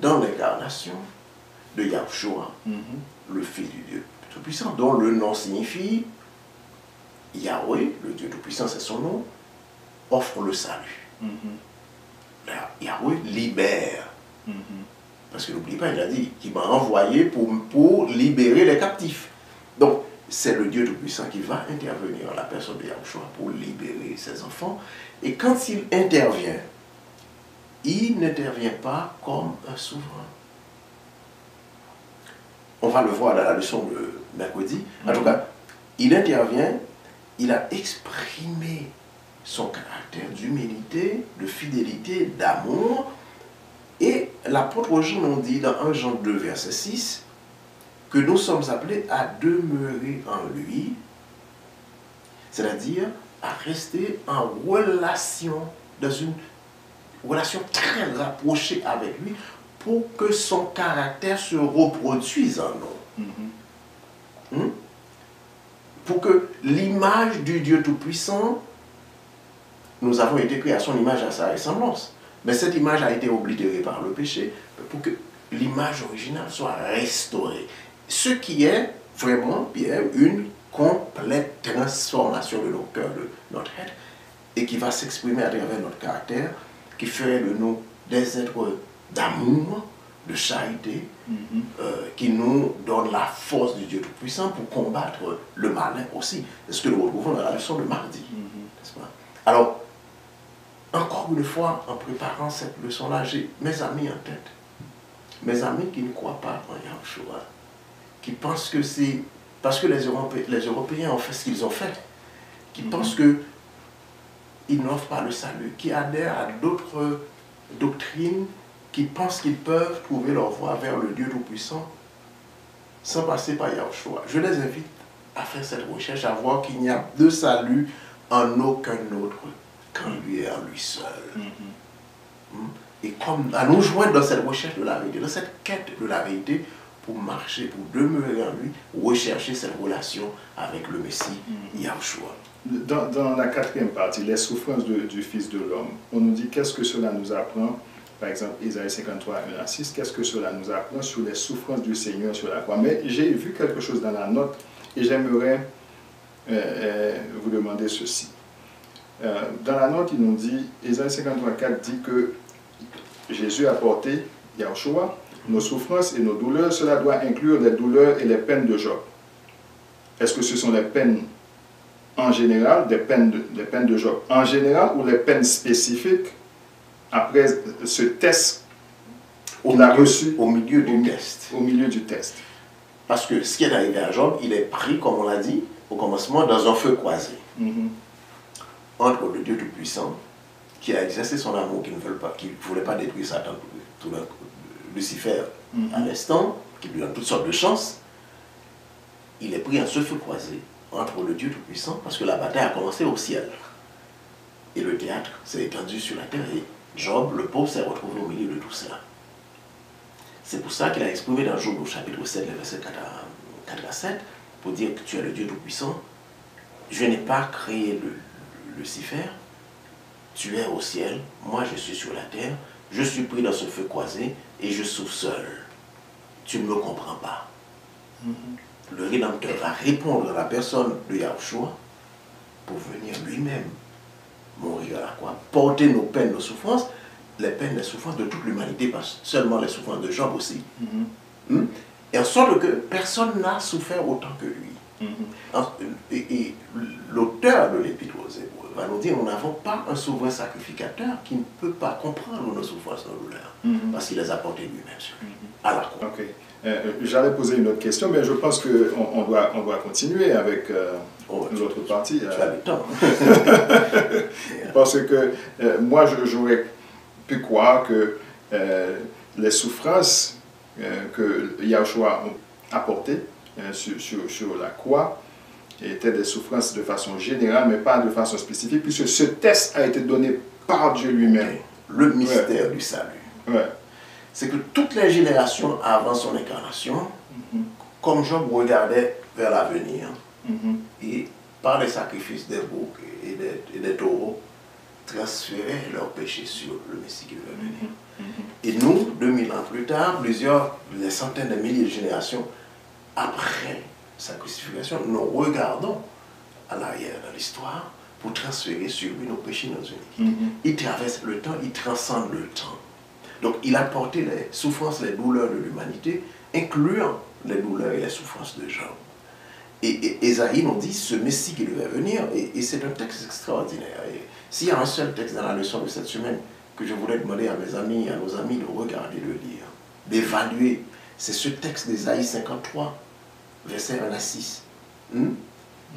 B: dans l'incarnation de Yahushua, le Fils du Dieu Tout-Puissant, dont le nom signifie Yahweh, le Dieu Tout-Puissant c'est son nom, offre le salut. Yahweh libère. Parce que n'oublie pas, il a dit qu'il m'a envoyé pour libérer les captifs. Donc, c'est le Dieu Tout-Puissant qui va intervenir en la personne de Yahushua pour libérer ses enfants. Et quand il intervient, il n'intervient pas comme un souverain. On va le voir dans la leçon de mercredi. En tout cas, il intervient, il a exprimé son caractère d'humilité, de fidélité, d'amour. Et l'apôtre Jean nous dit dans 1 Jean 2, verset 6, que nous sommes appelés à demeurer en lui, c'est-à-dire à rester en relation, dans une relation très rapprochée avec lui, pour que son caractère se reproduise en nous. Pour que l'image du Dieu Tout-Puissant nous avons été créés à son image, à sa ressemblance. Mais cette image a été oblitérée par le péché pour que l'image originale soit restaurée. Ce qui est vraiment, Pierre, une complète transformation de nos cœurs, de notre être, et qui va s'exprimer à travers notre caractère, qui ferait de nous des êtres d'amour, de charité, qui nous donne la force du Dieu Tout-Puissant pour combattre le malin aussi. C'est ce que nous retrouvons dans la leçon de mardi. N'est-ce pas? Alors, encore une fois, en préparant cette leçon-là, j'ai mes amis en tête. Mes amis qui ne croient pas en Yahushua, qui pensent que c'est parce que les Européens ont fait ce qu'ils ont fait, qui pensent qu'ils n'offrent pas le salut, qui adhèrent à d'autres doctrines, qui pensent qu'ils peuvent trouver leur voie vers le Dieu Tout-Puissant sans passer par Yahushua. Je les invite à faire cette recherche, à voir qu'il n'y a de salut en aucun autre qu'en lui et en lui seul. Et comme à nous joindre dans cette recherche de la vérité, dans cette quête de la vérité, pour marcher, pour demeurer en lui, rechercher cette relation avec le Messie, Yahushua.
A: Dans la quatrième partie, les souffrances du Fils de l'homme, on nous dit qu'est-ce que cela nous apprend, par exemple, Isaïe 53, 1 à 6, qu'est-ce que cela nous apprend sur les souffrances du Seigneur sur la croix. Mais j'ai vu quelque chose dans la note et j'aimerais vous demander ceci. Dans la note, il nous dit, Isaïe 53, 4 dit que Jésus a porté, Yahushua, nos souffrances et nos douleurs. Cela doit inclure les douleurs et les peines de Job. Est-ce que ce sont les peines en général, des peines de Job en général, ou les peines spécifiques après ce test qu'il a reçu
B: au milieu du test?
A: Au milieu du test.
B: Parce que ce qui est arrivé à Job, il est pris, comme on l'a dit, au commencement, dans un feu croisé. Entre le Dieu Tout-Puissant, qui a exercé son amour, qui ne voulait pas détruire Satan, Lucifer, à l'instant, qui lui donne toutes sortes de chances. Il est pris en ce feu croisé entre le Dieu Tout-Puissant, parce que la bataille a commencé au ciel. Et le théâtre s'est étendu sur la terre, et Job, le pauvre, s'est retrouvé au milieu de tout cela. C'est pour ça qu'il a exprimé dans Job au chapitre 7, les versets 4 à 7, pour dire que tu es le Dieu Tout-Puissant. Je n'ai pas créé Lucifer, tu es au ciel, moi je suis sur la terre, je suis pris dans ce feu croisé et je souffre seul. Tu ne me comprends pas. Le Rédempteur va répondre à la personne de Yahushua pour venir lui-même mourir à la croix, porter nos peines, nos souffrances, les peines, les souffrances de toute l'humanité, pas seulement les souffrances de Job aussi. Et en sorte que personne n'a souffert autant que lui. Et l'auteur de l'Épître aux Hébreux va nous dire, nous n'avons pas un souverain sacrificateur qui ne peut pas comprendre nos souffrances, nos douleurs, parce qu'il les a portées lui-même sur lui, à la croix.
A: J'allais poser une autre question, mais je pense qu'on doit continuer avec l'autre partie.
B: Tu as le temps.
A: Parce que moi, j'aurais pu croire que les souffrances que Yahushua a apportées sur la croix étaient des souffrances de façon générale, mais pas de façon spécifique, puisque ce test a été donné par Dieu lui-même.
B: Le mystère du salut. C'est que toutes les générations avant son incarnation, comme Job regardait vers l'avenir, et par les sacrifices des boucs et des taureaux, transféraient leurs péchés sur le Messie qui devait venir. Et nous, 2000 ans plus tard, des centaines de milliers de générations après sa crucifixion, nous regardons à l'arrière dans l'histoire pour transférer sur lui nos péchés, nos iniquités. Il traverse le temps, il transcende le temps. Donc il a porté les souffrances, les douleurs de l'humanité, incluant les douleurs et les souffrances de Job. Et Ésaïe nous dit ce Messie qui devait venir, et c'est un texte extraordinaire. S'il y a un seul texte dans la leçon de cette semaine que je voulais demander à mes amis, à nos amis de regarder, de lire, d'évaluer, c'est ce texte d'Ésaïe 53, versets 1 à 6,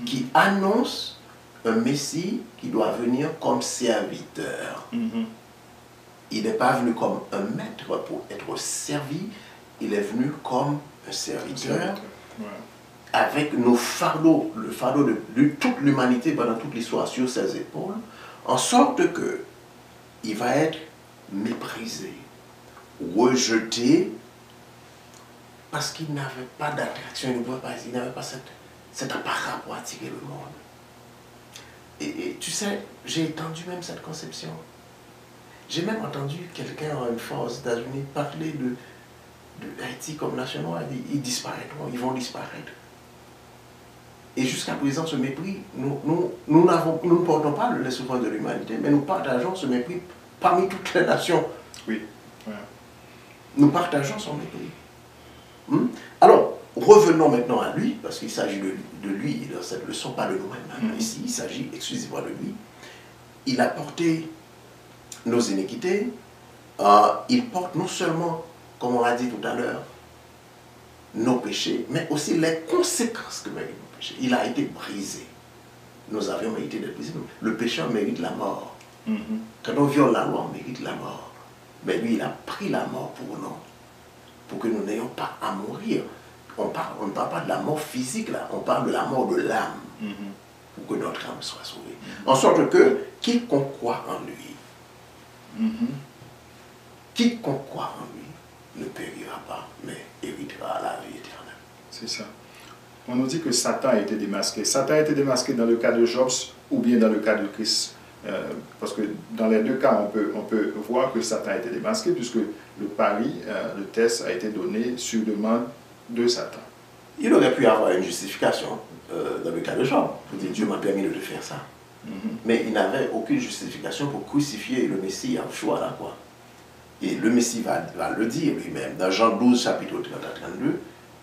B: qui annonce un Messie qui doit venir comme serviteur. Il n'est pas venu comme un maître pour être servi, il est venu comme un serviteur, avec nos fardeaux, le fardeau de toute l'humanité pendant toute l'histoire sur ses épaules, en sorte que il va être méprisé, rejeté, parce qu'il n'avait pas d'attraction, il n'avait pas cet apparat pour attirer le monde. Et tu sais, j'ai entendu même cette conception. J'ai même entendu quelqu'un une fois aux États-Unis parler de Haïti comme nation noire. Ils disparaîtront, ils vont disparaître. Et jusqu'à présent, ce mépris, nous ne portons pas les souffrances de l'humanité, mais nous partageons ce mépris parmi toutes les nations.
A: Oui. Ouais.
B: Nous partageons son mépris. Alors, revenons maintenant à lui, parce qu'il s'agit de lui dans cette leçon, pas de nous-mêmes. Ici, il s'agit exclusivement de lui. Il a porté nos iniquités. Il porte non seulement, comme on l'a dit tout à l'heure, nos péchés, mais aussi les conséquences que méritent nos péchés. Il a été brisé. Nous avions mérité d'être brisés. Le pécheur mérite la mort. Quand on viole la loi, on mérite la mort. Mais lui, il a pris la mort pour nous, pour que nous n'ayons pas à mourir. On ne parle pas de la mort physique, là, on parle de la mort de l'âme, pour que notre âme soit sauvée. En sorte que quiconque croit en lui, quiconque croit en lui, ne périra pas, mais héritera la vie éternelle.
A: C'est ça. On nous dit que Satan a été démasqué. Satan a été démasqué dans le cas de Job ou bien dans le cas de Christ. Parce que dans les deux cas, on peut voir que Satan a été démasqué puisque le pari, le test a été donné sur demande de Satan.
B: Il aurait pu avoir une justification dans le cas de Job. Pour dire Dieu m'a permis de te faire ça. Mais il n'avait aucune justification pour crucifier le Messie à choix là, quoi. Et le Messie va le dire lui-même. Dans Jean 12, chapitre 30 à 32,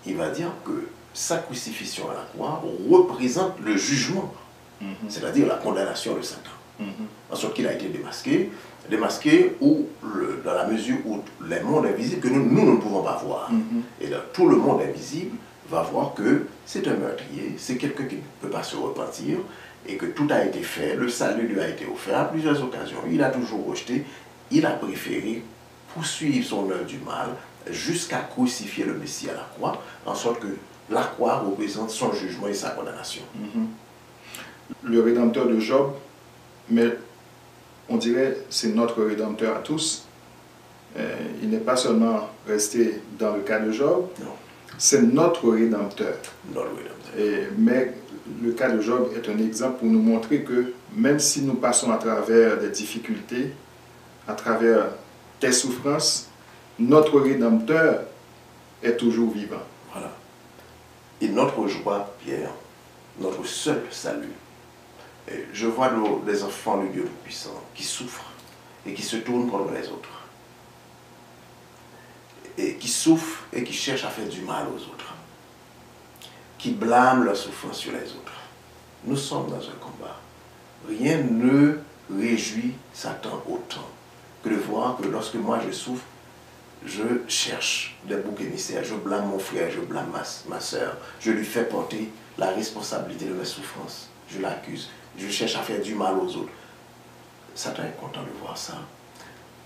B: il va dire que sa crucifixion à la croix représente le jugement, c'est-à-dire la condamnation de Satan. En sorte qu'il a été démasqué où, dans la mesure où les mondes invisibles que nous ne pouvons pas voir. Et là, tout le monde invisible va voir que c'est un meurtrier, c'est quelqu'un qui ne peut pas se repentir, et que tout a été fait, le salut lui a été offert à plusieurs occasions. Il a toujours rejeté, il a préféré poursuivre son œuvre du mal jusqu'à crucifier le Messie à la croix, en sorte que la croix représente son jugement et sa condamnation.
A: Le Rédempteur de Job, mais on dirait c'est notre Rédempteur à tous. Il n'est pas seulement resté dans le cas de Job, c'est notre Rédempteur. Mais le cas de Job est un exemple pour nous montrer que même si nous passons à travers des difficultés, à travers des souffrances, notre Rédempteur est toujours vivant.
B: Voilà. Et notre joie, Pierre, notre seul salut. Et je vois les enfants de Dieu Tout-Puissant qui souffrent et qui se tournent contre les autres. Et qui souffrent et qui cherchent à faire du mal aux autres. Qui blâment leur souffrance sur les autres. Nous sommes dans un combat. Rien ne réjouit Satan autant que de voir que lorsque moi je souffre, je cherche des boucs émissaires, je blâme mon frère, je blâme ma soeur, je lui fais porter la responsabilité de mes souffrances, je l'accuse, je cherche à faire du mal aux autres. Satan est content de voir ça.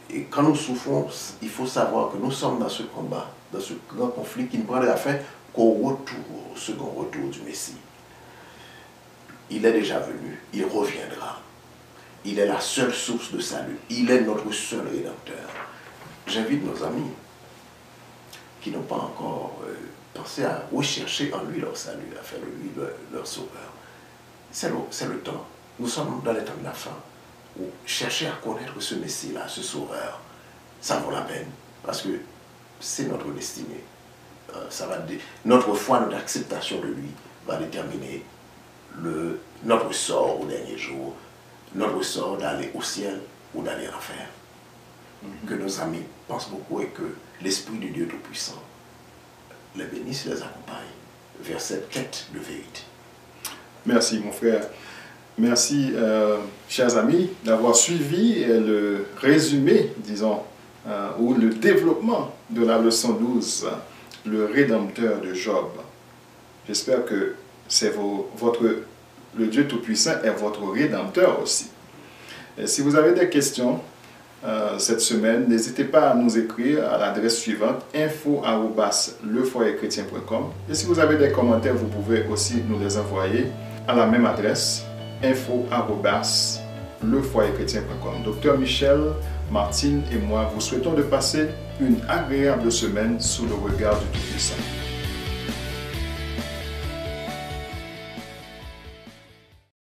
B: Et quand nous souffrons, il faut savoir que nous sommes dans ce combat, dans ce grand conflit qui ne prendra fin qu'au retour, au second retour du Messie. Il est déjà venu, il reviendra. Il est la seule source de salut. Il est notre seul Rédempteur. J'invite nos amis qui n'ont pas encore pensé à rechercher en lui leur salut, à faire de lui leur sauveur. C'est le temps. Nous sommes dans les temps de la fin. Où chercher à connaître ce Messie-là, ce sauveur, ça vaut la peine. Parce que c'est notre destinée. Notre foi, notre acceptation de lui va déterminer notre sort au dernier jour, notre sort d'aller au ciel ou d'aller en enfer. Que nos amis pensent beaucoup et que l'Esprit de Dieu Tout-Puissant les bénisse et les accompagne vers cette quête de vérité.
A: Merci mon frère. Merci chers amis d'avoir suivi le résumé, disons, ou le développement de la leçon 12, le Rédempteur de Job. J'espère que c'est le Dieu Tout-Puissant est votre Rédempteur aussi. Et si vous avez des questions cette semaine, n'hésitez pas à nous écrire à l'adresse suivante info@lefoyerchrétien.com. Et si vous avez des commentaires, vous pouvez aussi nous les envoyer à la même adresse info@lefoyerchrétien.com. Docteur Michel, Martine et moi vous souhaitons de passer une agréable semaine sous le regard du Tout-Puissant.